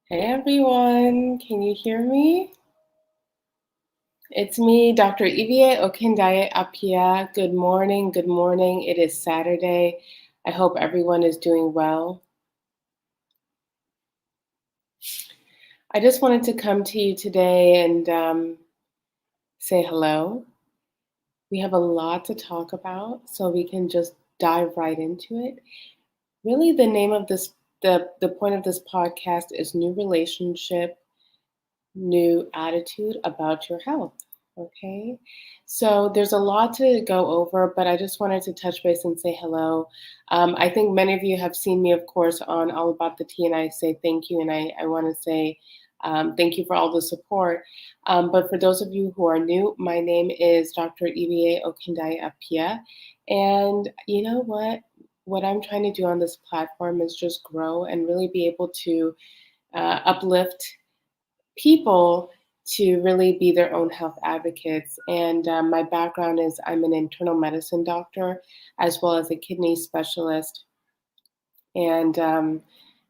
Hey everyone, can you hear me? It's me, Dr. Evie Okindaye Apia. Good morning, good morning. It is Saturday. I hope everyone is doing well. I just wanted to come to you today and say hello. We have a lot to talk about, so we can just dive right into it. Really, the name of the point of this podcast is New Relationship, New Attitude About Your Health. Okay, so there's a lot to go over, but I just wanted to touch base and say hello. I think many of you have seen me, of course, on All About the Tea, and I say thank you, and I want to say thank you for all the support. But for those of you who are new, my name is Dr. Eva Okindai Apia, and you know what? What I'm trying to do on this platform is just grow and really be able to uplift people to really be their own health advocates. And my background is I'm an internal medicine doctor as well as a kidney specialist. And,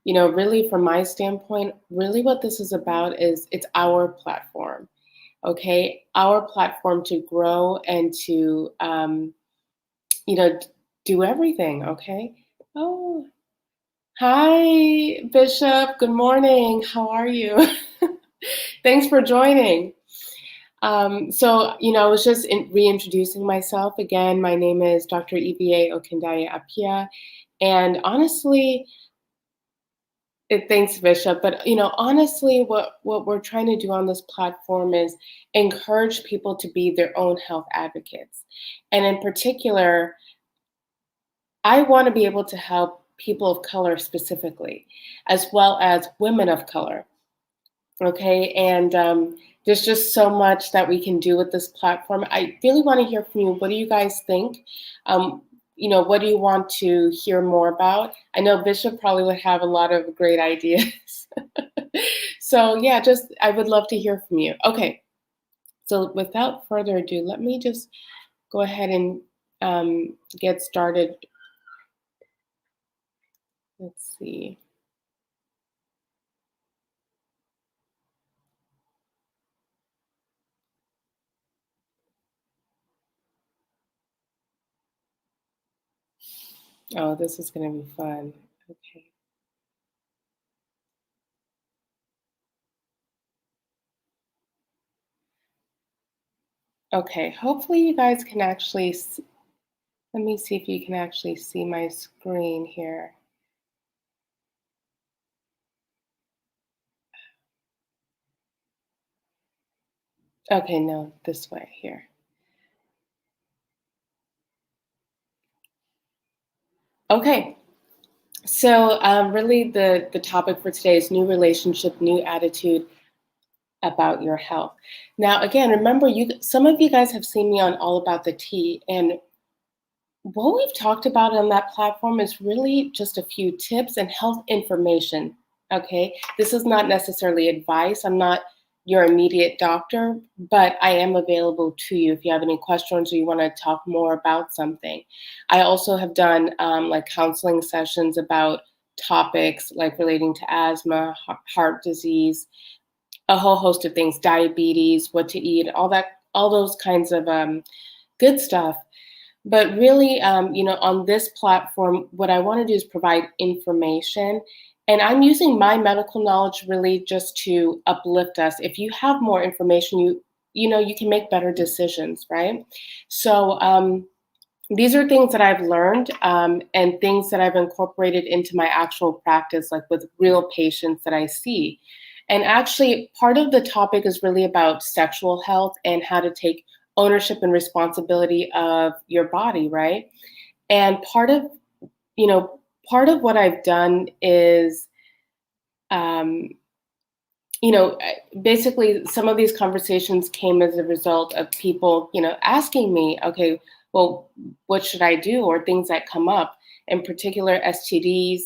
really from my standpoint, really what this is about is it's our platform, okay? Our platform to grow and to, you know, do everything, okay? Oh, hi, Bishop. Good morning. How are you? Thanks for joining. I was just reintroducing myself again. My name is Dr. Eva Okindaye Apia. And honestly, thanks, Bishop. But, honestly, what we're trying to do on this platform is encourage people to be their own health advocates. And in particular, I want to be able to help people of color specifically, as well as women of color. Okay, and there's just so much that we can do with this platform. I really want to hear from you. What do you guys think? What do you want to hear more about? I know Bishop probably would have a lot of great ideas. So yeah, just I would love to hear from you. Okay, so without further ado, let me just go ahead and get started. Let's see. Oh, this is going to be fun. Okay. Okay, hopefully you guys can actually let me see if you can actually see my screen here. Okay, no, this way here. Okay, so really the topic for today is new relationship, new attitude about your health. Now, again, remember, some of you guys have seen me on All About the Tea, and what we've talked about on that platform is really just a few tips and health information. Okay, this is not necessarily advice. I'm not your immediate doctor, but I am available to you if you have any questions or you want to talk more about something. I also have done like counseling sessions about topics like relating to asthma, heart disease, a whole host of things, diabetes, what to eat, all that, all those kinds of good stuff. But really, on this platform, what I want to do is provide information. And I'm using my medical knowledge really just to uplift us. If you have more information, you can make better decisions, right? So these are things that I've learned and things that I've incorporated into my actual practice, like with real patients that I see. And actually, part of the topic is really about sexual health and how to take ownership and responsibility of your body, right? And you know, part of what I've done is, um, basically some of these conversations came as a result of people, asking me, okay, well, what should I do? Or things that come up, in particular STDs,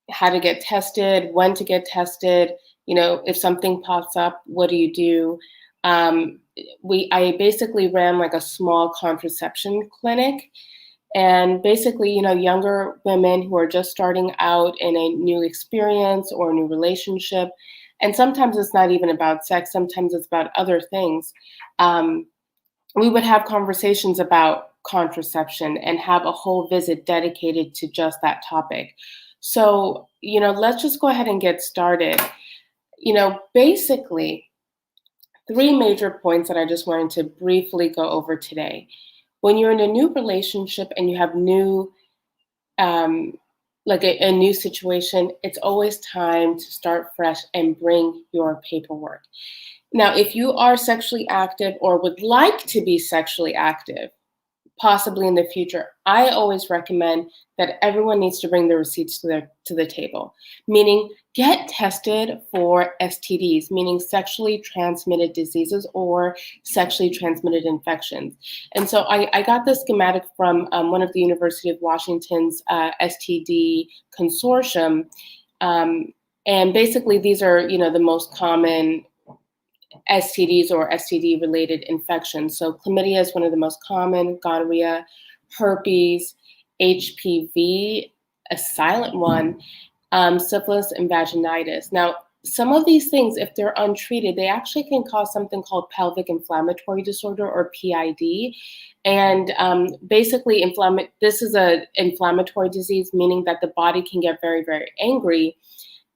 how to get tested, when to get tested, if something pops up, what do you do? I basically ran like a small contraception clinic, And basically, younger women who are just starting out in a new experience or a new relationship, and sometimes it's not even about sex, sometimes it's about other things. Um, we would have conversations about contraception and have a whole visit dedicated to just that topic. So, let's just go ahead and get started. Basically, three major points that I just wanted to briefly go over today. When you're in a new relationship and you have new, um, like a new situation, it's always time to start fresh and bring your paperwork. Now, if you are sexually active or would like to be sexually active, possibly in the future, I always recommend that everyone needs to bring their receipts to the table, meaning get tested for STDs, meaning sexually transmitted diseases or sexually transmitted infections. And so I got this schematic from one of the University of Washington's STD consortium. And basically these are, the most common STDs or STD related infections. So chlamydia is one of the most common, gonorrhea, herpes, HPV, a silent one, syphilis, and vaginitis. Now, some of these things, if they're untreated, they actually can cause something called pelvic inflammatory disorder or PID. And basically, this is an inflammatory disease, meaning that the body can get very, very angry,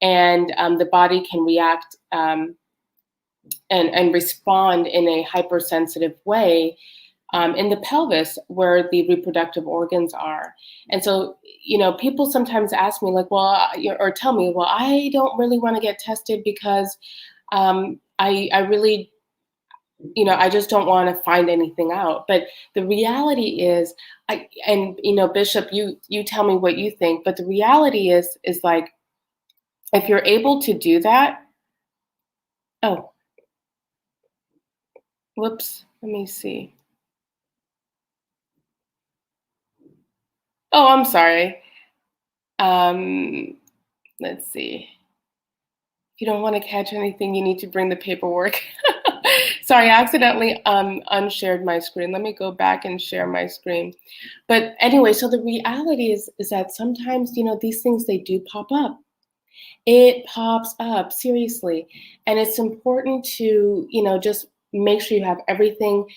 and the body can react and respond in a hypersensitive way in the pelvis where the reproductive organs are. And so, people sometimes ask me like, well, or tell me, well, I don't really want to get tested because I really, I just don't want to find anything out. But the reality is, Bishop, you tell me what you think, but the reality is like, if you're able to do that, oh, whoops, let me see. Oh, I'm sorry. Um, let's see. If you don't want to catch anything, you need to bring the paperwork. Sorry, I accidentally unshared my screen. Let me go back and share my screen. But anyway, so the reality is that sometimes, these things, they do pop up. It pops up, seriously. And it's important to, just make sure you have everything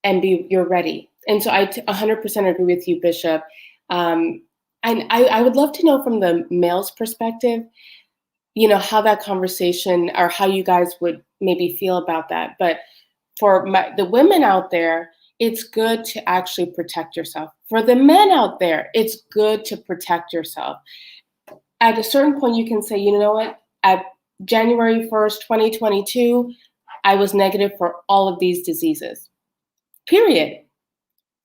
and you're ready. And so I 100% agree with you, Bishop. And I would love to know from the male's perspective, how that conversation or how you guys would maybe feel about that. But for the women out there, it's good to actually protect yourself. For the men out there, it's good to protect yourself. At a certain point, you can say, you know what, at January 1st, 2022, I was negative for all of these diseases, period.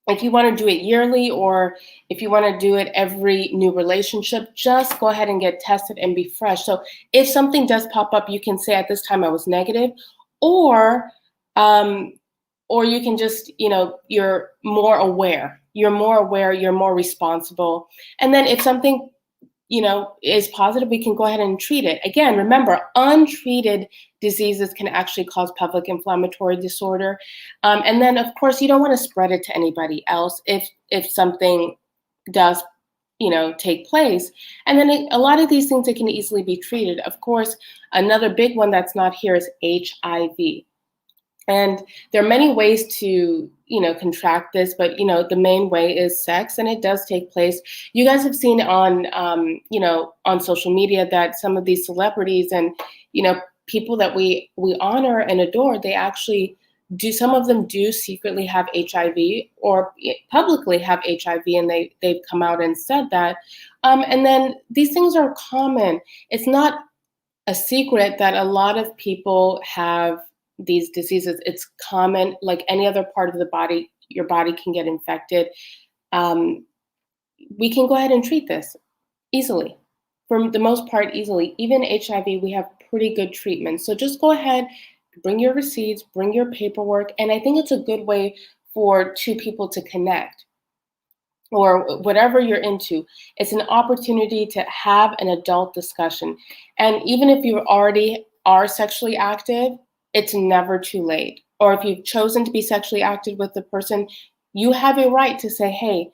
If you want to do it yearly or if you want to do it every new relationship, just go ahead and get tested and be fresh. So if something does pop up, you can say at this time I was negative, or you can just, you're more aware. You're more responsible. And then if something is positive, we can go ahead and treat it. Again, remember, untreated diseases can actually cause pelvic inflammatory disorder. And then, of course, you don't want to spread it to anybody else if something does, take place. And then a lot of these things, they can easily be treated. Of course, another big one that's not here is HIV. And there are many ways to, contract this, but, the main way is sex, and it does take place. You guys have seen on, on social media that some of these celebrities and, people that we honor and adore, they actually some of them do secretly have HIV or publicly have HIV, and they've come out and said that. And then these things are common. It's not a secret that a lot of people have these diseases. It's common, like any other part of the body, your body can get infected. We can go ahead and treat this easily. For the most part, easily. Even HIV, we have pretty good treatment. So just go ahead, bring your receipts, bring your paperwork. And I think it's a good way for two people to connect, or whatever you're into. It's an opportunity to have an adult discussion. And even if you already are sexually active, it's never too late. Or if you've chosen to be sexually active with the person, you have a right to say, hey,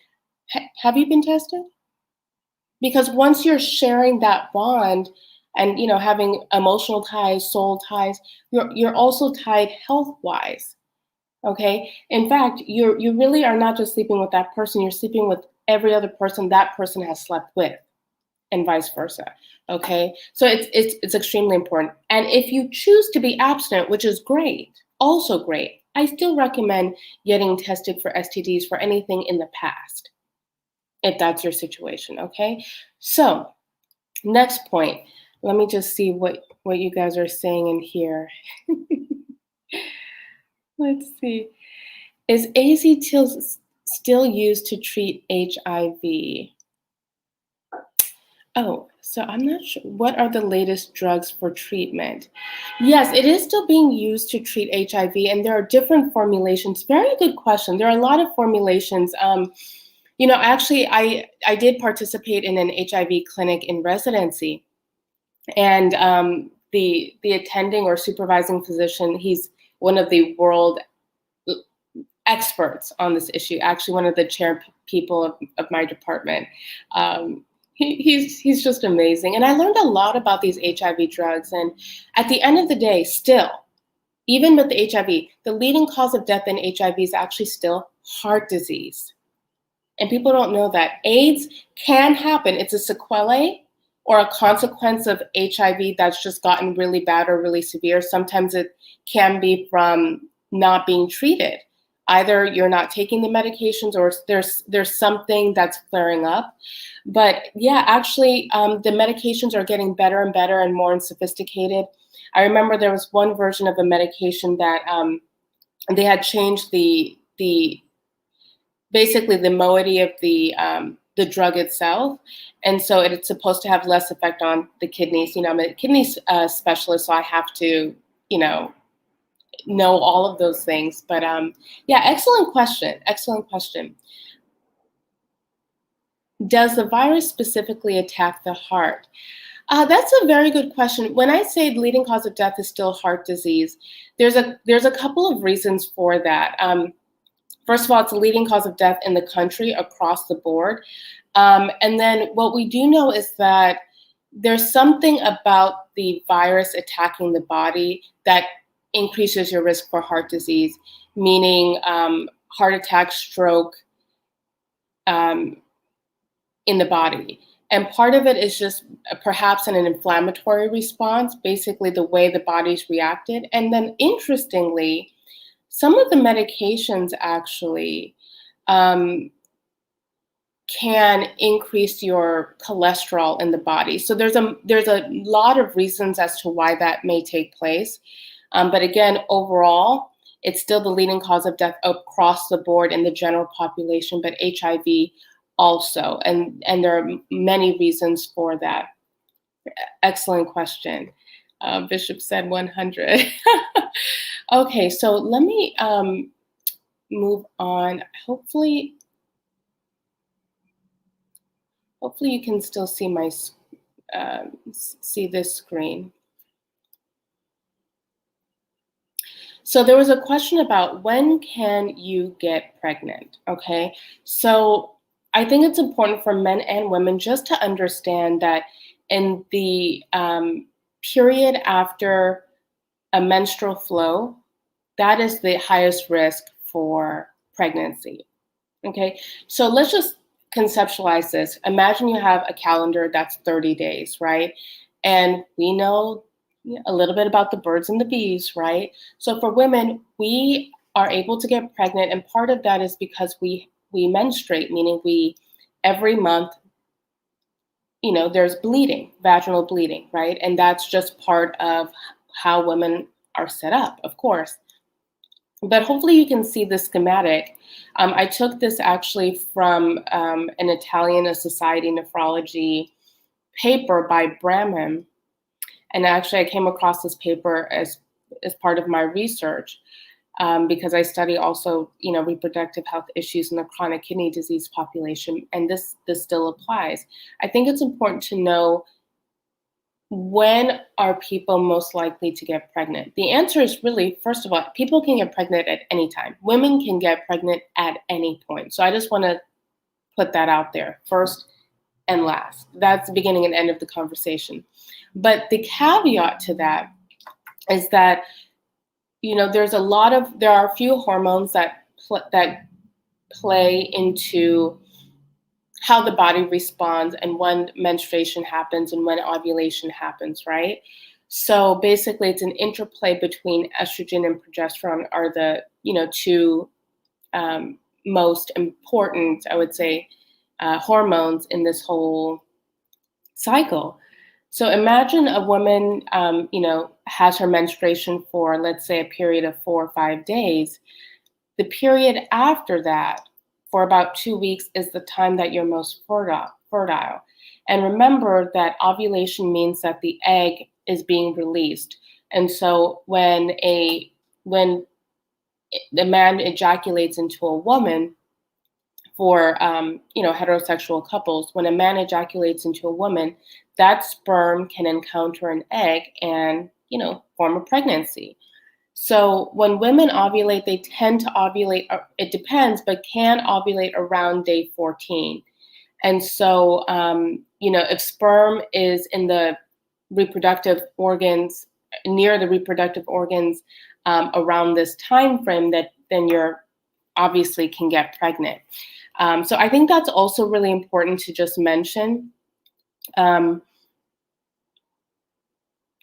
Have you been tested? Because once you're sharing that bond and having emotional ties, soul ties, you're also tied health wise. Okay. In fact, you really are not just sleeping with that person, you're sleeping with every other person that person has slept with, and vice versa. Okay. So it's extremely important. And if you choose to be abstinent, which is great, also great, I still recommend getting tested for STDs for anything in the past, if that's your situation. Okay. So next point. Let me just see what you guys are saying in here. Let's see. Is AZT still used to treat HIV? Oh, so I'm not sure. What are the latest drugs for treatment? Yes, it is still being used to treat HIV, and there are different formulations. Very good question. There are a lot of formulations. Actually, I did participate in an HIV clinic in residency, and the attending or supervising physician, he's one of the world experts on this issue. Actually, one of the chair people of my department. He's just amazing, and I learned a lot about these HIV drugs. And at the end of the day, still, even with the HIV, the leading cause of death in HIV is actually still heart disease. And people don't know that AIDS can happen. It's a sequelae or a consequence of HIV that's just gotten really bad or really severe. Sometimes it can be from not being treated. Either you're not taking the medications or there's something that's flaring up. But yeah, actually, the medications are getting better and better and more sophisticated. I remember there was one version of a medication that they had changed the basically the moiety of the drug itself, and so it's supposed to have less effect on the kidneys. I'm a kidney specialist, so I have to know all of those things. But yeah, excellent question. Excellent question. Does the virus specifically attack the heart? That's a very good question. When I say the leading cause of death is still heart disease, there's a couple of reasons for that. First of all, it's the leading cause of death in the country across the board. And then what we do know is that there's something about the virus attacking the body that increases your risk for heart disease, meaning heart attack, stroke in the body. And part of it is just perhaps an inflammatory response, basically the way the body's reacted. And then interestingly, some of the medications actually can increase your cholesterol in the body. So there's a lot of reasons as to why that may take place. But again, overall, it's still the leading cause of death across the board in the general population, but HIV also. And there are many reasons for that. Excellent question. Bishop said 100. Okay, so let me move on. Hopefully you can still see my see this screen. So there was a question about when can you get pregnant? Okay, so I think it's important for men and women just to understand that in the period after a menstrual flow, that is the highest risk for pregnancy. Okay, so let's just conceptualize this. Imagine you have a calendar that's 30 days, right? And we know a little bit about the birds and the bees, right? So for women, we are able to get pregnant, and part of that is because we menstruate, meaning we every month, there's bleeding, vaginal bleeding, right? And that's just part of how women are set up, of course. But hopefully you can see the schematic. I took this actually from an Italian Society Nephrology paper by Brahman. And actually I came across this paper as part of my research because I study also, reproductive health issues in the chronic kidney disease population. And this still applies. I think it's important to know, when are people most likely to get pregnant? The answer is really, first of all, people can get pregnant at any time. Women can get pregnant at any point. So I just want to put that out there first and last. That's the beginning and end of the conversation. But the caveat to that is that, there are a few hormones that play into how the body responds and when menstruation happens and when ovulation happens, right? So basically, it's an interplay between estrogen and progesterone are the two most important, I would say, hormones in this whole cycle. So imagine a woman, has her menstruation for, let's say, a period of 4 or 5 days. The period after that, for about 2 weeks, is the time that you're most fertile. And remember that ovulation means that the egg is being released. And so when the man ejaculates into a woman, for heterosexual couples, when a man ejaculates into a woman, that sperm can encounter an egg and form a pregnancy. So when women ovulate, they tend to ovulate, it depends, but can ovulate around day 14. And so, if sperm is in the reproductive organs, near the reproductive organs around this time frame, then you're obviously can get pregnant. So I think that's also really important to just mention.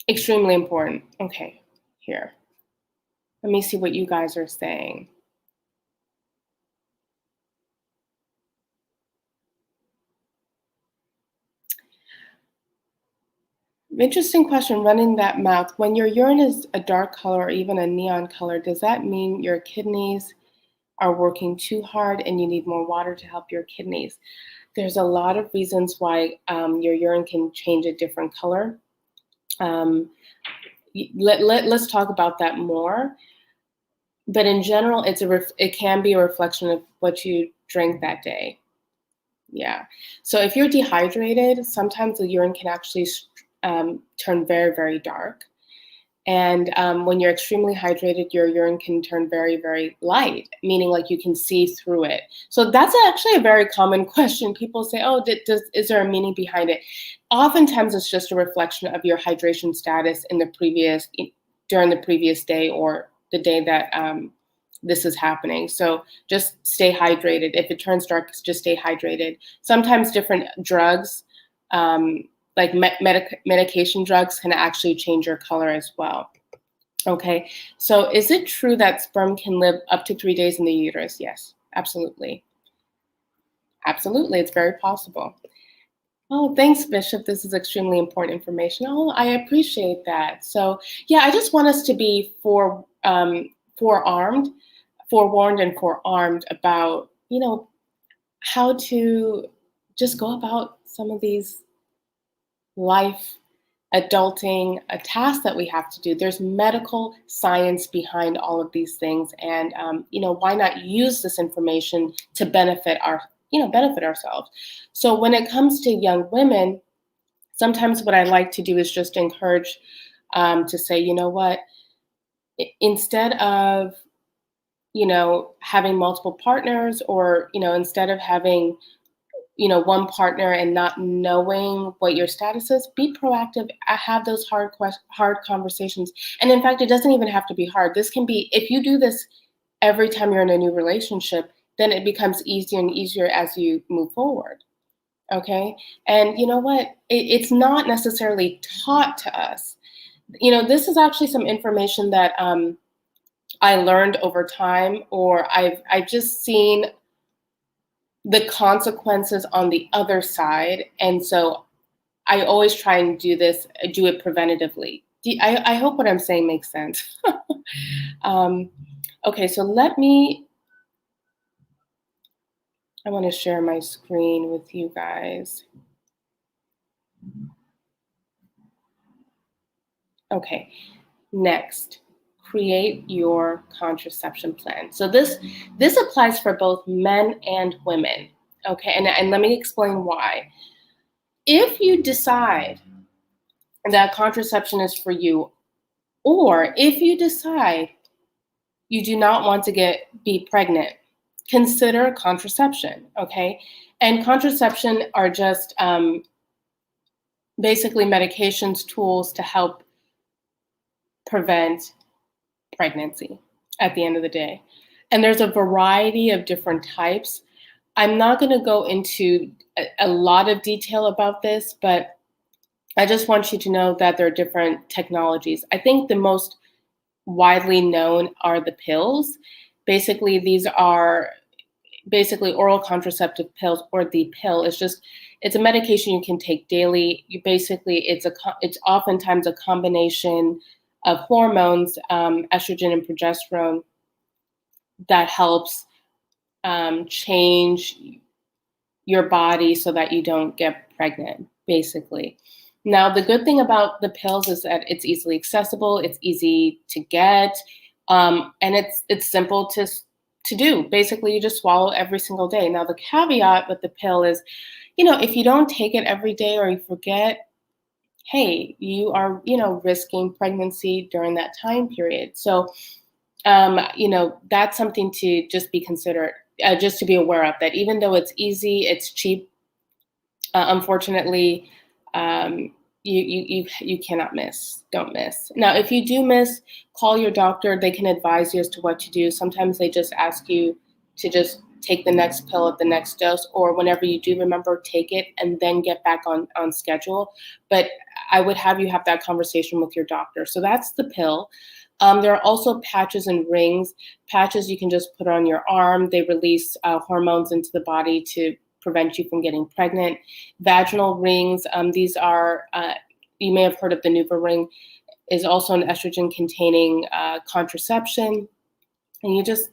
Extremely important. Okay, here. Let me see what you guys are saying. Interesting question, running that mouth. When your urine is a dark color or even a neon color, does that mean your kidneys are working too hard and you need more water to help your kidneys? There's a lot of reasons why your urine can change a different color. Let's talk about that more. But in general, it can be a reflection of what you drank that day. Yeah. So if you're dehydrated, sometimes the urine can actually turn very, very dark. And when you're extremely hydrated, your urine can turn very, very light, meaning like you can see through it. So that's actually a very common question. People say, oh, is there a meaning behind it? Oftentimes, it's just a reflection of your hydration status during the previous day or the day that this is happening. So just stay hydrated. If it turns dark, just stay hydrated. Sometimes different drugs, like medication drugs, can actually change your color as well. Okay, so is it true that sperm can live up to 3 days in the uterus? Yes, absolutely. Absolutely, it's very possible. Oh, thanks, Bishop. This is extremely important information. Oh, I appreciate that. So yeah, I just want us to be forewarned and forearmed about, how to just go about some of these life adulting tasks that we have to do. There's medical science behind all of these things, and why not use this information to benefit ourselves. So when it comes to young women, sometimes what I like to do is just encourage to say, you know what, instead of having multiple partners, or instead of having one partner and not knowing what your status is, be proactive, have those hard conversations. And in fact, it doesn't even have to be hard. This can be, if you do this every time you're in a new relationship, then it becomes easier and easier as you move forward. Okay. And you know what? It's not necessarily taught to us. This is actually some information that I learned over time, or I've just seen the consequences on the other side. And so I always try and do it preventatively. I hope what I'm saying makes sense. Okay, so I want to share my screen with you guys. Okay, next, create your contraception plan. So this applies for both men and women. Okay, and let me explain why. If you decide that contraception is for you, or if you decide you do not want to be pregnant, consider contraception, okay? And contraception are just basically medications, tools to help prevent pregnancy at the end of the day. And there's a variety of different types. I'm not going to go into a lot of detail about this, but I just want you to know that there are different technologies. I think the most widely known are the pills. Basically, these are basically oral contraceptive pills, or the pill. It's a medication you can take daily. It's oftentimes a combination of hormones, estrogen and progesterone, that helps change your body so that you don't get pregnant, basically. Now, the good thing about the pills is that it's easily accessible, it's easy to get, and it's simple to do. Basically, you just swallow every single day. Now, the caveat with the pill is, if you don't take it every day or you forget, hey, you are, risking pregnancy during that time period. So, that's something to just be considered, just to be aware of, that even though it's easy, it's cheap, unfortunately, you cannot miss. Don't miss. Now, if you do miss, call your doctor. They can advise you as to what to do. Sometimes they just ask you to just take the next pill at the next dose, or whenever you do remember, take it and then get back on schedule. But I would have you have that conversation with your doctor. So that's the pill. There are also patches and rings. Patches you can just put on your arm. They release hormones into the body to prevent you from getting pregnant. Vaginal rings, these are, you may have heard of the NuvaRing, is also an estrogen-containing contraception. And you just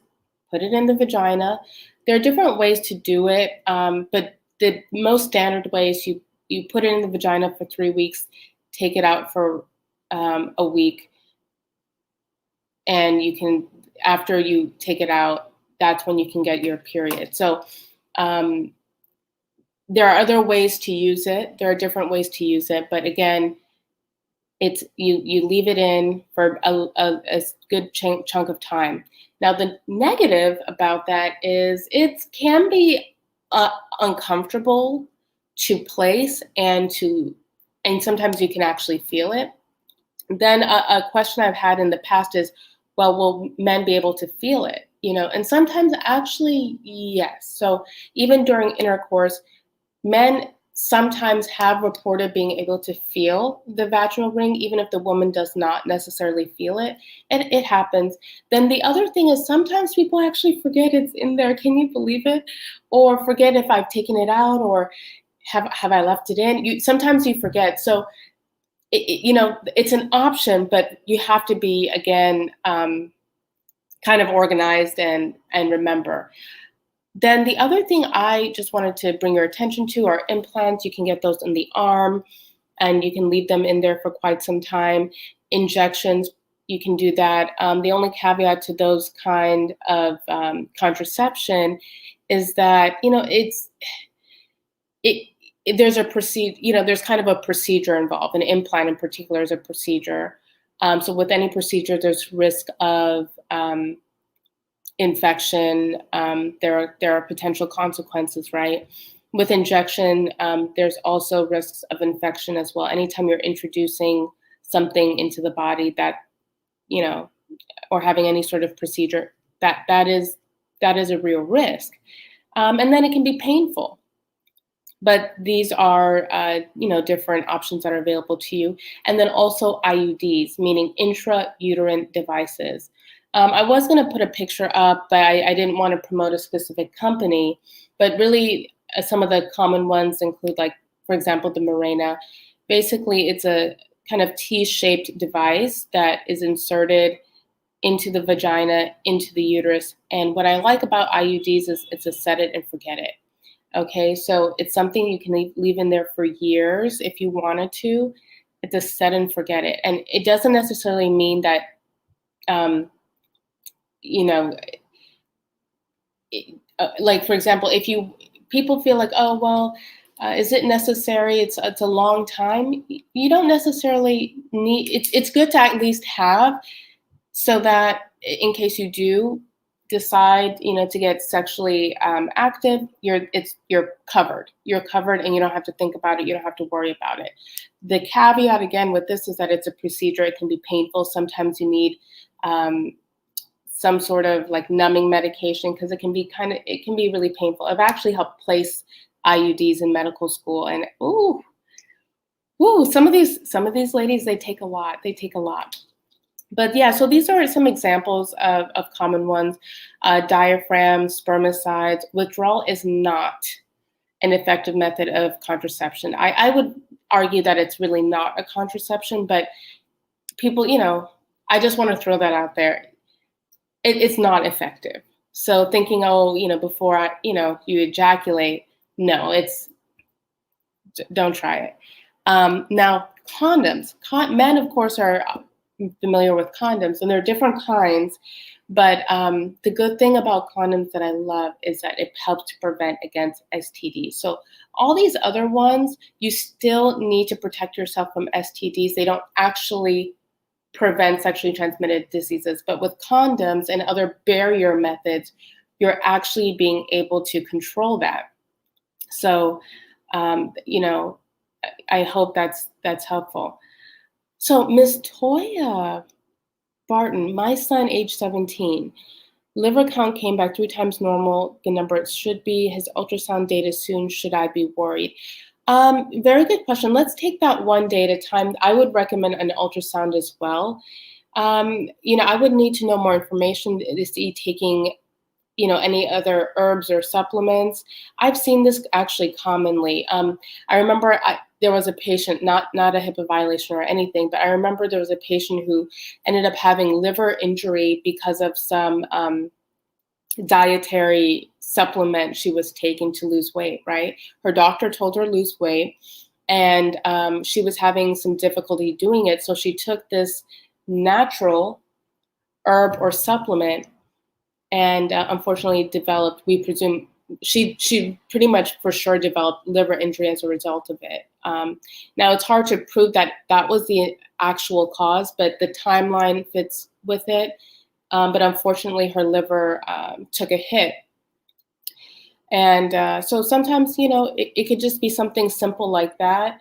put it in the vagina. There are different ways to do it, but the most standard way is you put it in the vagina for 3 weeks, take it out for a week, and you can, after you take it out, that's when you can get your period. So there are other ways to use it. There are different ways to use it, but again, it's you leave it in for a good chunk of time. Now, the negative about that is it can be uncomfortable to place, and sometimes you can actually feel it. Then a question I've had in the past is, well, will men be able to feel it? And sometimes actually, yes. So even during intercourse, men sometimes have reported being able to feel the vaginal ring, even if the woman does not necessarily feel it. And it happens. Then the other thing is sometimes people actually forget it's in there. Can you believe it? Or forget if I've taken it out, or have I left it in? Sometimes you forget. So, it's an option, but you have to be, again, kind of organized and remember. Then the other thing I just wanted to bring your attention to are implants. You can get those in the arm, and you can leave them in there for quite some time. Injections, you can do that. The only caveat to those kind of contraception is that, there's a procedure, there's kind of a procedure involved. An implant in particular is a procedure. So with any procedure, there's risk of infection. There are potential consequences, right? With injection, there's also risks of infection as well. Anytime you're introducing something into the body that, or having any sort of procedure, that is a real risk. And then it can be painful. But these are, different options that are available to you. And then also IUDs, meaning intrauterine devices. I was going to put a picture up, but I didn't want to promote a specific company. But really, some of the common ones include, like, for example, the Mirena. Basically, it's a kind of T-shaped device that is inserted into the vagina, into the uterus. And what I like about IUDs is it's a set it and forget it. Okay, so it's something you can leave in there for years if you wanted to. It's a set and forget it. And it doesn't necessarily mean that, like, for example, if people feel like, oh, well, is it necessary? It's a long time. You don't necessarily need, it's good to at least have, so that in case you do decide, to get sexually active, you're covered. You're covered, and you don't have to think about it. You don't have to worry about it. The caveat again with this is that it's a procedure. It can be painful. Sometimes you need some sort of like numbing medication because it can be really painful. I've actually helped place IUDs in medical school, and some of these ladies, they take a lot. But yeah, so these are some examples of common ones. Diaphragm, spermicides. Withdrawal is not an effective method of contraception. I would argue that it's really not a contraception, but people, I just want to throw that out there. It's not effective. So thinking, before you ejaculate, no, don't try it. Now, condoms. Men, of course, are familiar with condoms, and there are different kinds. But the good thing about condoms that I love is that it helps to prevent against STDs. So all these other ones, you still need to protect yourself from STDs. They don't actually prevent sexually transmitted diseases. But with condoms and other barrier methods, you're actually being able to control that. So, I hope that's helpful. So, Ms. Toya Barton, my son, age 17, liver count came back 3 times normal, the number it should be. His ultrasound data soon. Should I be worried? Very good question. Let's take that one day at a time. I would recommend an ultrasound as well. I would need to know more information to see taking, any other herbs or supplements. I've seen this actually commonly. I remember there was a patient, not a HIPAA violation or anything, but I remember there was a patient who ended up having liver injury because of some dietary supplement she was taking to lose weight, right? Her doctor told her to lose weight, and she was having some difficulty doing it. So she took this natural herb or supplement, and unfortunately developed, we presume, she pretty much for sure developed liver injury as a result of it. Now, it's hard to prove that that was the actual cause, but the timeline fits with it. But unfortunately, her liver took a hit. And so sometimes, it could just be something simple like that.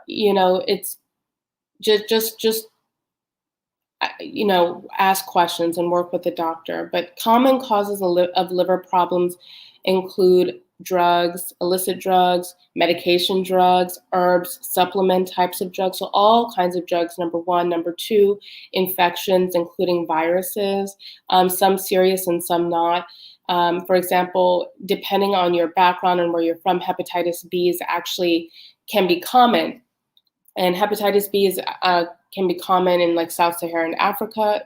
It's just ask questions and work with the doctor. But common causes of liver problems include drugs, illicit drugs, medication drugs, herbs, supplement types of drugs. So all kinds of drugs, number one. Number two, infections, including viruses, some serious and some not. For example, depending on your background and where you're from, hepatitis B can be common. And hepatitis B can be common in like Sub-Saharan Africa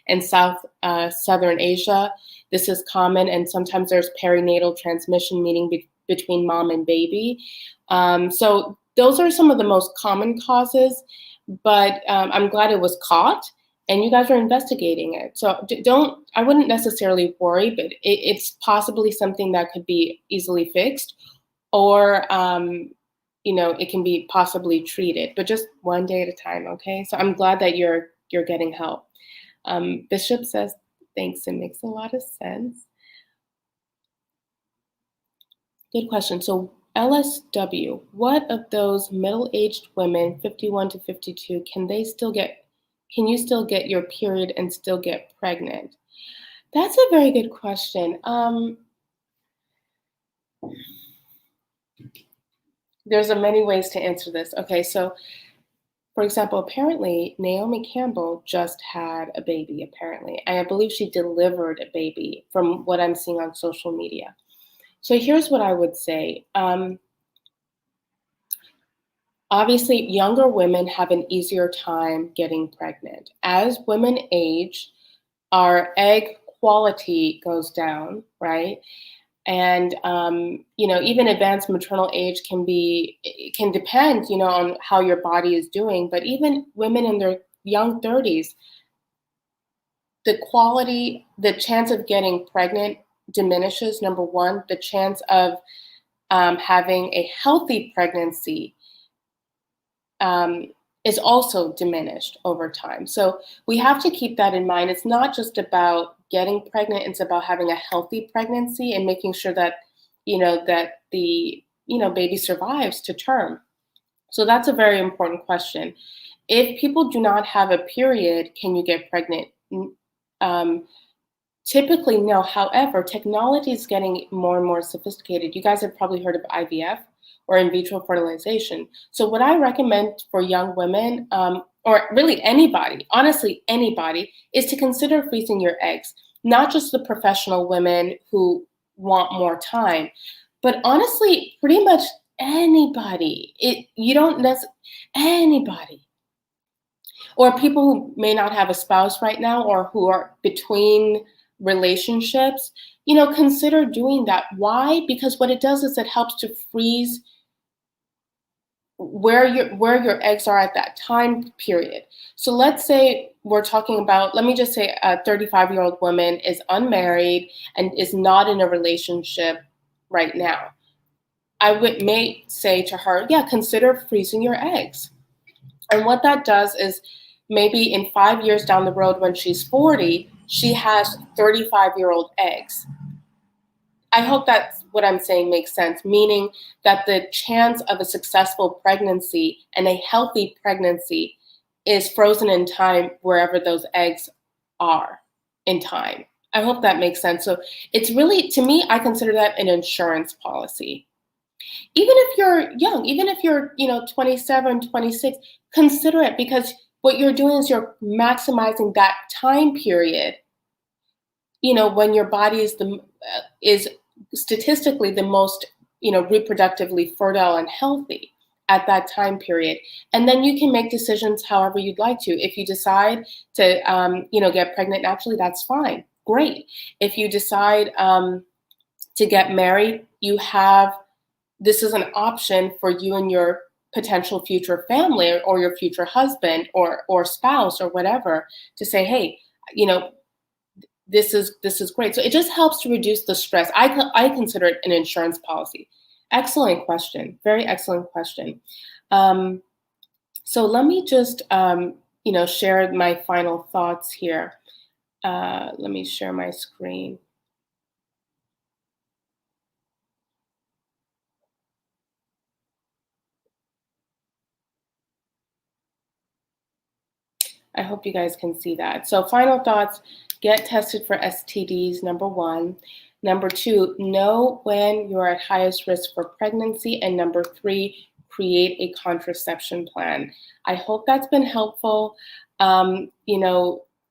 and Southern Asia. This is common, and sometimes there's perinatal transmission, meaning between mom and baby. So those are some of the most common causes, but I'm glad it was caught, and you guys are investigating it. So I wouldn't necessarily worry, but it's possibly something that could be easily fixed, or it can be possibly treated, but just one day at a time, okay? So I'm glad that you're getting help. Bishop says, thanks, it makes a lot of sense. Good question. So LSW, what of those middle-aged women, 51 to 52, can you still get your period and still get pregnant? That's a very good question. There's many ways to answer this. Okay, so for example, apparently Naomi Campbell just had a baby, apparently. And I believe she delivered a baby from what I'm seeing on social media. So here's what I would say. Obviously, younger women have an easier time getting pregnant. As women age, our egg quality goes down, right? And even advanced maternal age can depend, on how your body is doing. But even women in their young 30s, the chance of getting pregnant diminishes. Number one, the chance of having a healthy pregnancy is also diminished over time. So we have to keep that in mind. It's not just about getting pregnant, it's about having a healthy pregnancy and making sure that, that the, baby survives to term. So that's a very important question. If people do not have a period, can you get pregnant? Um, Typically, no. However, technology is getting more and more sophisticated. You guys have probably heard of IVF or in vitro fertilization. So, what I recommend for young women, or really anybody, honestly, anybody, is to consider freezing your eggs. Not just the professional women who want more time, but honestly, pretty much anybody. You don't necessarily anybody, or people who may not have a spouse right now or who are between relationships, consider doing that. Why? Because what it does is it helps to freeze where your eggs are at that time period. So let's say we're talking about, let me just say a 35-year-old woman is unmarried and is not in a relationship right now. May say to her, yeah, consider freezing your eggs. And what that does is maybe in 5 years down the road when she's 40, she has 35-year-old eggs. I hope that's what I'm saying makes sense, meaning that the chance of a successful pregnancy and a healthy pregnancy is frozen in time wherever those eggs are in time. I hope that makes sense. So it's really, to me, I consider that an insurance policy. Even if you're young, even if you're, 27, 26, consider it, because what you're doing is you're maximizing that time period, when your body is statistically the most, reproductively fertile and healthy at that time period. And then you can make decisions however you'd like to. If you decide to, get pregnant naturally, that's fine. Great. If you decide to get married, this is an option for you and your potential future family or your future husband or spouse or whatever, to say, hey, this is great. So it just helps to reduce the stress. I consider it an insurance policy. Excellent question. Very excellent question. So let me just share my final thoughts here. Let me share my screen. I hope you guys can see that. So final thoughts: get tested for STDs, number one. Number two, know when you're at highest risk for pregnancy. And number three, create a contraception plan. I hope that's been helpful.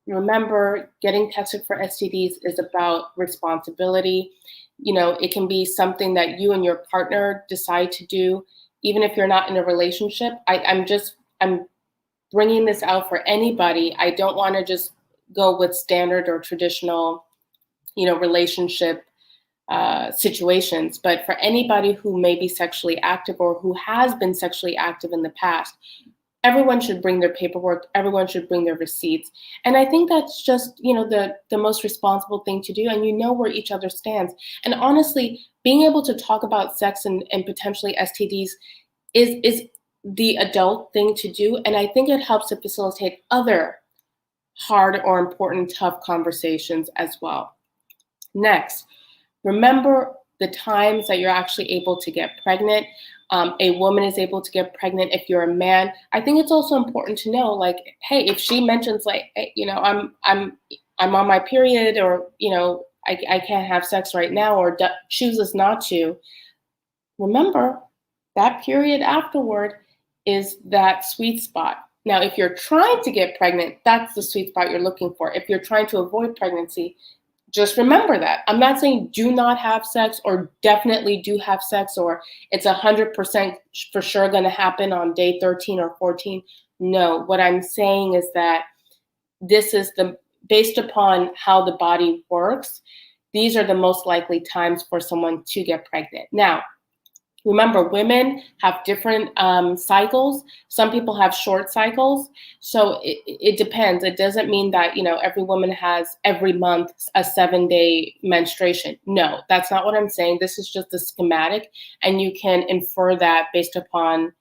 Remember, getting tested for STDs is about responsibility. It can be something that you and your partner decide to do, even if you're not in a relationship. I'm bringing this out for anybody. I don't want to just go with standard or traditional, relationship situations, but for anybody who may be sexually active or who has been sexually active in the past, everyone should bring their paperwork. Everyone should bring their receipts. And I think that's just, the most responsible thing to do. And where each other stands. And honestly, being able to talk about sex and potentially STDs is the adult thing to do. And I think it helps to facilitate other hard or important, tough conversations as well. Next, remember the times that you're actually able to get pregnant. A woman is able to get pregnant if you're a man. I think it's also important to know, like, hey, if she mentions like, hey, I'm on my period, or I can't have sex right now, or chooses not to, remember that period afterward is that sweet spot. Now, if you're trying to get pregnant, that's the sweet spot you're looking for. If you're trying to avoid pregnancy, just remember that. I'm not saying do not have sex or definitely do have sex or it's 100% for sure going to happen on day 13 or 14. No, what I'm saying is that this is based upon how the body works, these are the most likely times for someone to get pregnant. Now, remember, women have different cycles. Some people have short cycles. So it depends. It doesn't mean that, every woman has every month a 7-day menstruation. No, that's not what I'm saying. This is just a schematic. And you can infer that based upon,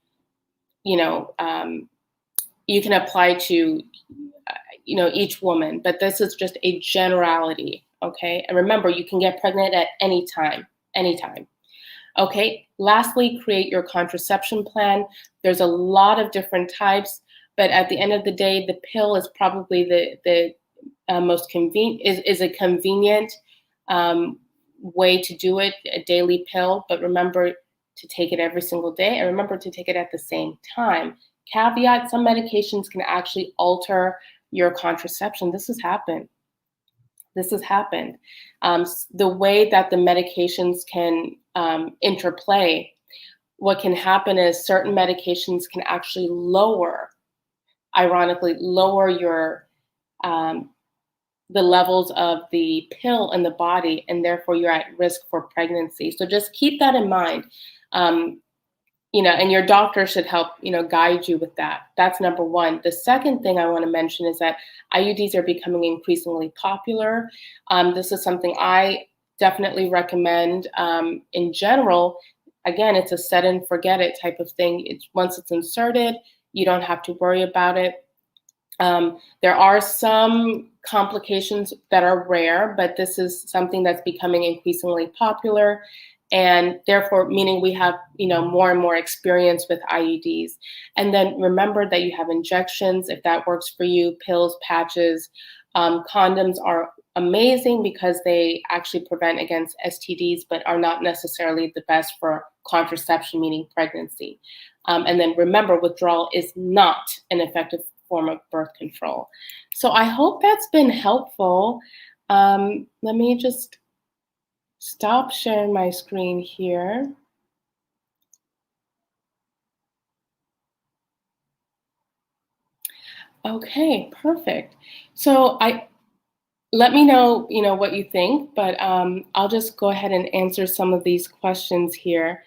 you can apply to each woman, but this is just a generality. Okay, and remember, you can get pregnant at any time, anytime. Okay, lastly, create your contraception plan. There's a lot of different types, but at the end of the day, the pill is probably the most convenient, is a convenient way to do it, a daily pill. But remember to take it every single day, and remember to take it at the same time. Caveat: some medications can actually alter your contraception. This has happened. This has happened. The way that the medications can interplay, what can happen is certain medications can actually ironically, lower your the levels of the pill in the body, and therefore you're at risk for pregnancy. So just keep that in mind. And your doctor should help, guide you with that. That's number one. The second thing I want to mention is that IUDs are becoming increasingly popular. This is something I definitely recommend in general. Again, it's a set and forget it type of thing. Once it's inserted, you don't have to worry about it. There are some complications that are rare, but this is something that's becoming increasingly popular. And therefore, meaning we have, more and more experience with IUDs. And then remember that you have injections, if that works for you, pills, patches. Condoms are amazing because they actually prevent against STDs, but are not necessarily the best for contraception, meaning pregnancy. And then remember, withdrawal is not an effective form of birth control. So I hope that's been helpful. Let me just stop sharing my screen here. Okay, perfect. So let me know, what you think, but I'll just go ahead and answer some of these questions here.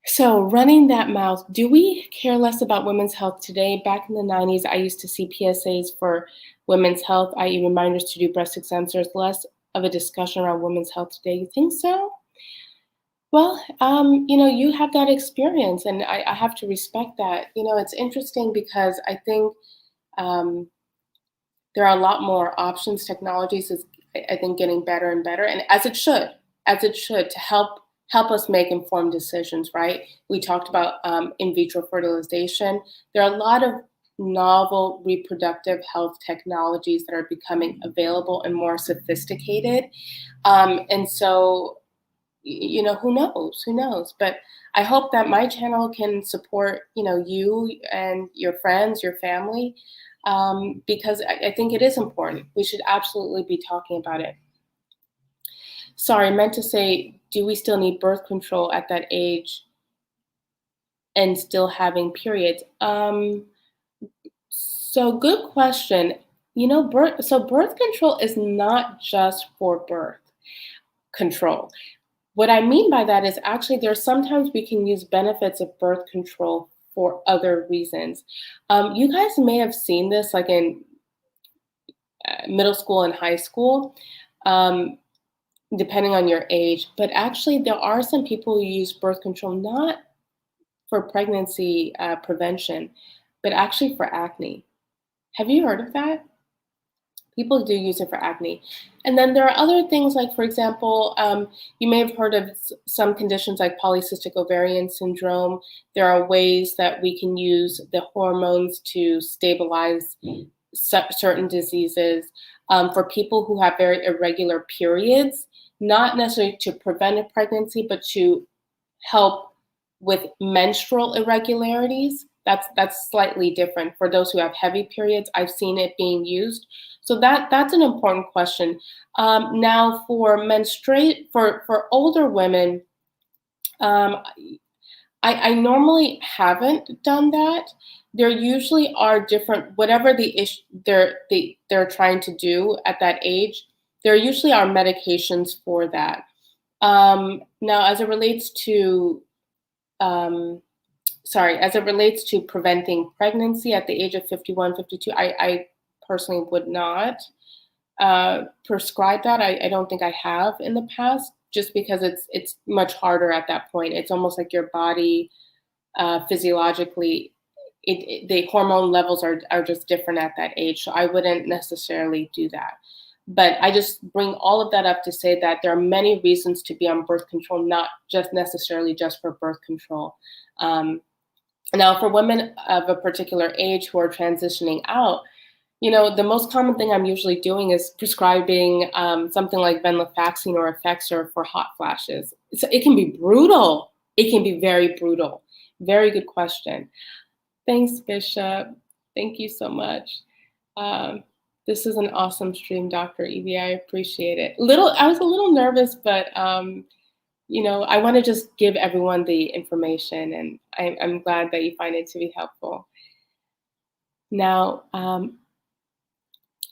So running that mouth, do we care less about women's health today? Back in the 90s, I used to see PSAs for women's health, i.e. reminders to do breast exams. There's less of a discussion around women's health today. You think so? Well, you have that experience, and I have to respect that. It's interesting because I think there are a lot more options. Technologies is, I think, getting better and better, and as it should, to help us make informed decisions, right? We talked about in vitro fertilization. There are a lot of novel reproductive health technologies that are becoming available and more sophisticated. And so, who knows? But I hope that my channel can support, you and your friends, your family, because I think it is important. We should absolutely be talking about it. Sorry, I meant to say, do we still need birth control at that age and still having periods? So good question. Birth control is not just for birth control. What I mean by that is actually there's sometimes we can use benefits of birth control for other reasons. You guys may have seen this like in middle school and high school. Depending on your age, but actually there are some people who use birth control not for pregnancy prevention, but actually for acne. Have you heard of that? People do use it for acne. And then there are other things like, for example, you may have heard of some conditions like polycystic ovarian syndrome. There are ways that we can use the hormones to stabilize certain diseases. For people who have very irregular periods, not necessarily to prevent a pregnancy, but to help with menstrual irregularities. That's slightly different. For those who have heavy periods, I've seen it being used. So that's an important question. Now for for older women, I normally haven't done that. There usually are different, whatever the issue they're trying to do at that age, there usually are medications for that. Now, as it relates to preventing pregnancy at the age of 51, 52, I personally would not prescribe that. I don't think I have in the past, just because it's much harder at that point. It's almost like your body physiologically the hormone levels are just different at that age. So I wouldn't necessarily do that. But I just bring all of that up to say that there are many reasons to be on birth control, not just necessarily just for birth control. Now, for women of a particular age who are transitioning out, the most common thing I'm usually doing is prescribing something like venlafaxine or Effexor for hot flashes. So it can be brutal. It can be very brutal. Very good question. Thanks, Bishop. Thank you so much. This is an awesome stream, Dr. Evie. I appreciate it. I was a little nervous, but I want to just give everyone the information, and I'm glad that you find it to be helpful. Now,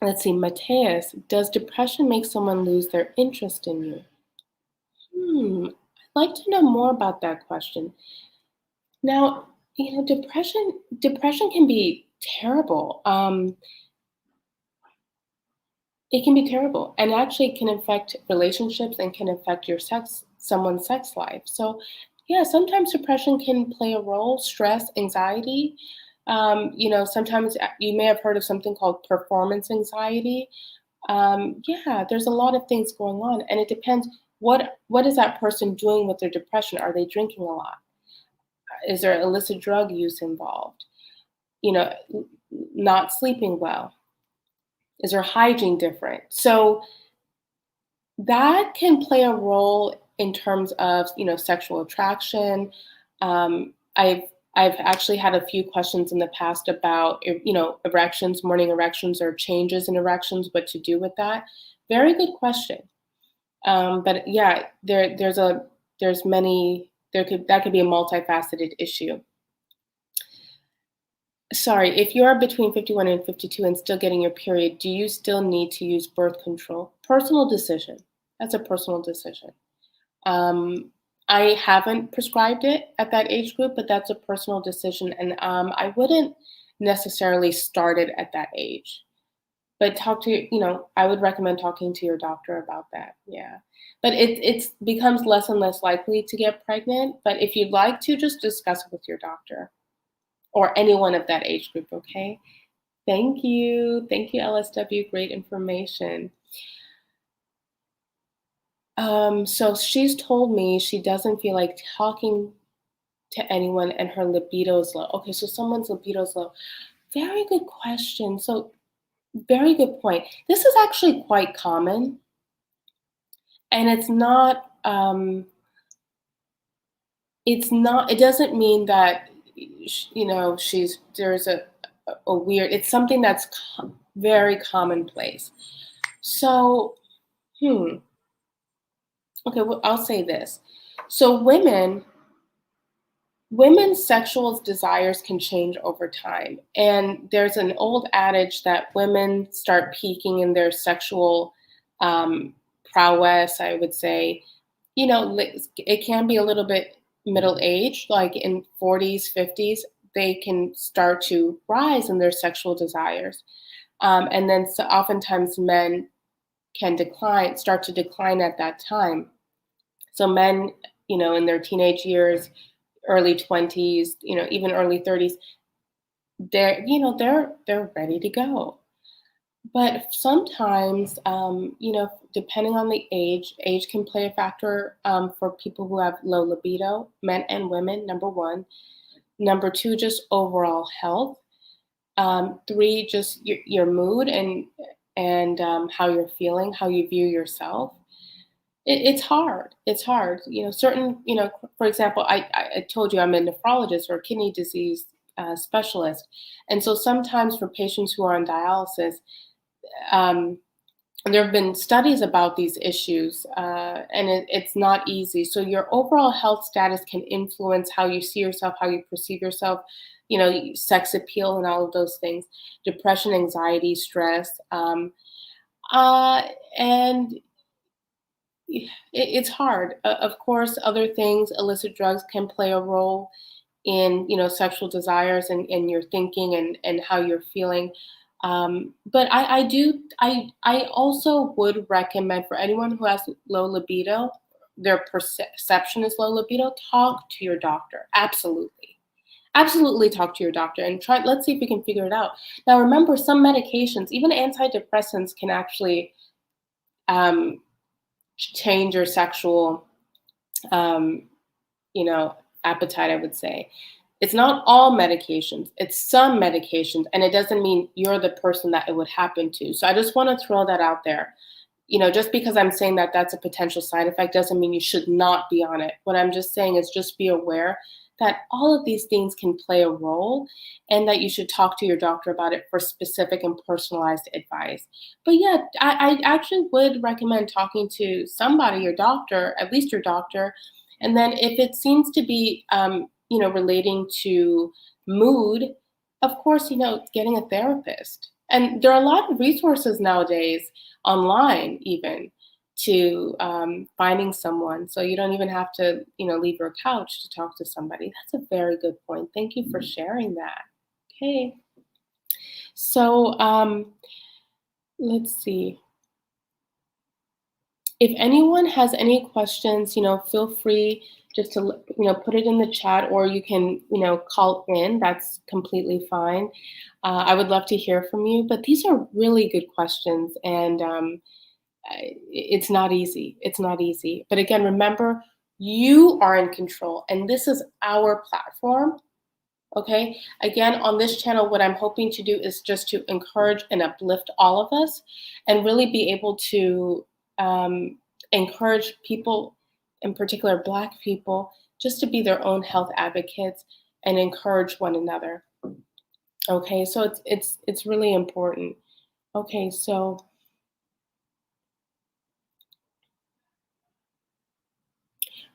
let's see, Mateus, does depression make someone lose their interest in you? I'd like to know more about that question. Now, depression can be terrible. It can be terrible, and actually can affect relationships and can affect someone's sex life. So, yeah, sometimes depression can play a role. Stress, anxiety. Sometimes you may have heard of something called performance anxiety. Yeah, there's a lot of things going on, and it depends. What is that person doing with their depression? Are they drinking a lot? Is there illicit drug use involved? Not sleeping well. Is their hygiene different? So that can play a role in terms of sexual attraction. I've actually had a few questions in the past about erections, morning erections, or changes in erections. What to do with that? Very good question. But yeah, that could be a multifaceted issue. Sorry, if you are between 51 and 52 and still getting your period, do you still need to use birth control? Personal decision. That's a personal decision. I haven't prescribed it at that age group, but that's a personal decision. And I wouldn't necessarily start it at that age. But I would recommend talking to your doctor about that. Yeah. But it becomes less and less likely to get pregnant. But if you'd like to, just discuss it with your doctor or anyone of that age group, okay? Thank you. Thank you, LSW. Great information. So she's told me she doesn't feel like talking to anyone and her libido is low. Okay, so someone's libido is low. Very good question. So very good point. This is actually quite common. And it doesn't mean that, there's a weird, it's something that's very commonplace. So, okay, well, I'll say this. So women's sexual desires can change over time. And there's an old adage that women start peaking in their sexual prowess, I would say. It can be a little bit middle-aged, like in 40s, 50s, they can start to rise in their sexual desires. And then oftentimes men can start to decline at that time. So men, in their teenage years, early 20s, even early 30s, they're ready to go. But sometimes, depending on the age can play a factor for people who have low libido, men and women, number one. Number two, just overall health. Three, just your mood and how you're feeling, how you view yourself. It's hard. It's hard. For example, I told you I'm a nephrologist or a kidney disease specialist. And so sometimes for patients who are on dialysis, there have been studies about these issues, and it's not easy. So your overall health status can influence how you see yourself, how you perceive yourself, sex appeal and all of those things, depression, anxiety, stress. And it's hard. Of course, other things, illicit drugs can play a role in, sexual desires and your thinking and how you're feeling. But I also would recommend for anyone who has low libido, their perception is low libido, talk to your doctor. Absolutely. Absolutely talk to your doctor and try. Let's see if we can figure it out. Now, remember, some medications, even antidepressants, can actually um, change your sexual, um, you know, appetite. I would say it's not all medications; it's some medications, and it doesn't mean you're the person that it would happen to. So I just want to throw that out there. Just because I'm saying that that's a potential side effect doesn't mean you should not be on it. What I'm just saying is just be aware that all of these things can play a role and that you should talk to your doctor about it for specific and personalized advice. But yeah, I actually would recommend talking to somebody, your doctor, at least your doctor. And then if it seems to be, relating to mood, of course, getting a therapist. And there are a lot of resources nowadays online even to finding someone, so you don't even have to leave your couch to talk to somebody. That's a very good point. Thank you for sharing that. Okay, so let's see, if anyone has any questions, feel free just to put it in the chat, or you can call in. That's completely fine. I would love to hear from you, but these are really good questions, and it's not easy. It's not easy. But again, remember, you are in control, and this is our platform. Okay. Again, on this channel, what I'm hoping to do is just to encourage and uplift all of us and really be able to encourage people, in particular Black people, just to be their own health advocates and encourage one another. Okay. So it's really important. Okay. So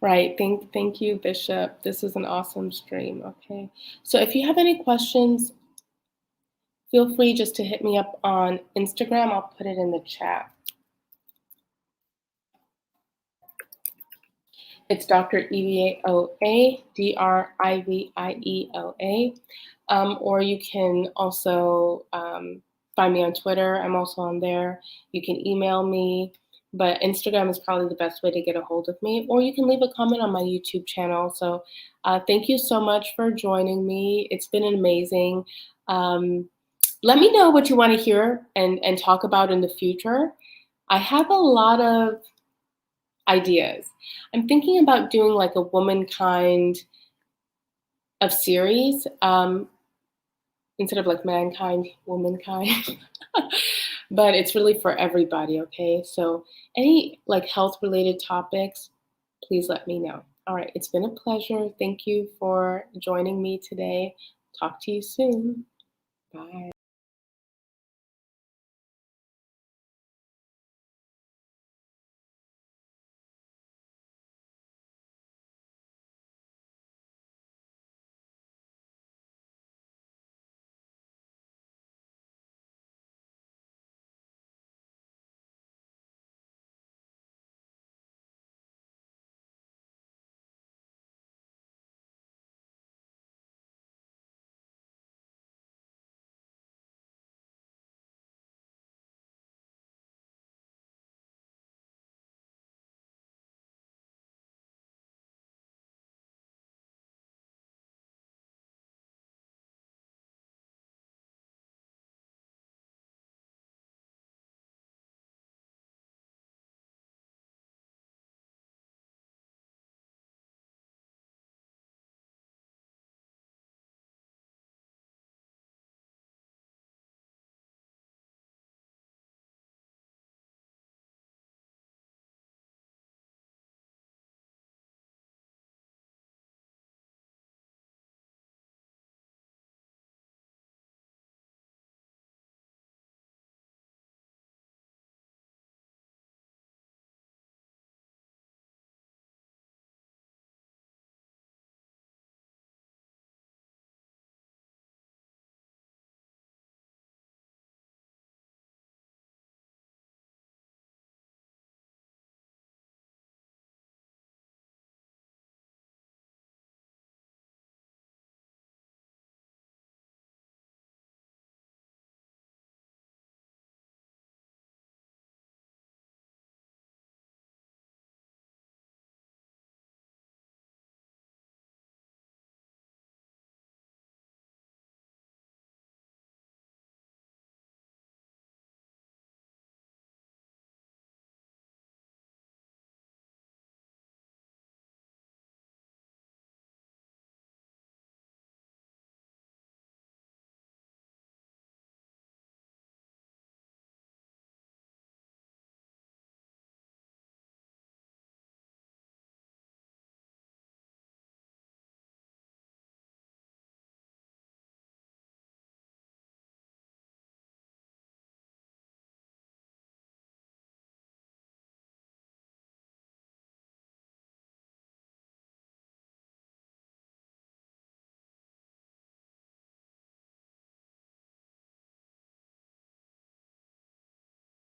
right. Thank you, Bishop. This is an awesome stream. Okay. So if you have any questions, feel free just to hit me up on Instagram. I'll put it in the chat. It's Dr. Evioa, Drivieoa. Or you can also find me on Twitter. I'm also on there. You can email me, but Instagram is probably the best way to get a hold of me. Or you can leave a comment on my YouTube channel. So thank you so much for joining me. It's been amazing. Let me know what you want to hear and talk about in the future. I have a lot of ideas. I'm thinking about doing like a womankind of series, instead of like mankind, womankind. But it's really for everybody, okay? So any like health related topics, please let me know. All right, it's been a pleasure. Thank you for joining me today. Talk to you soon. Bye.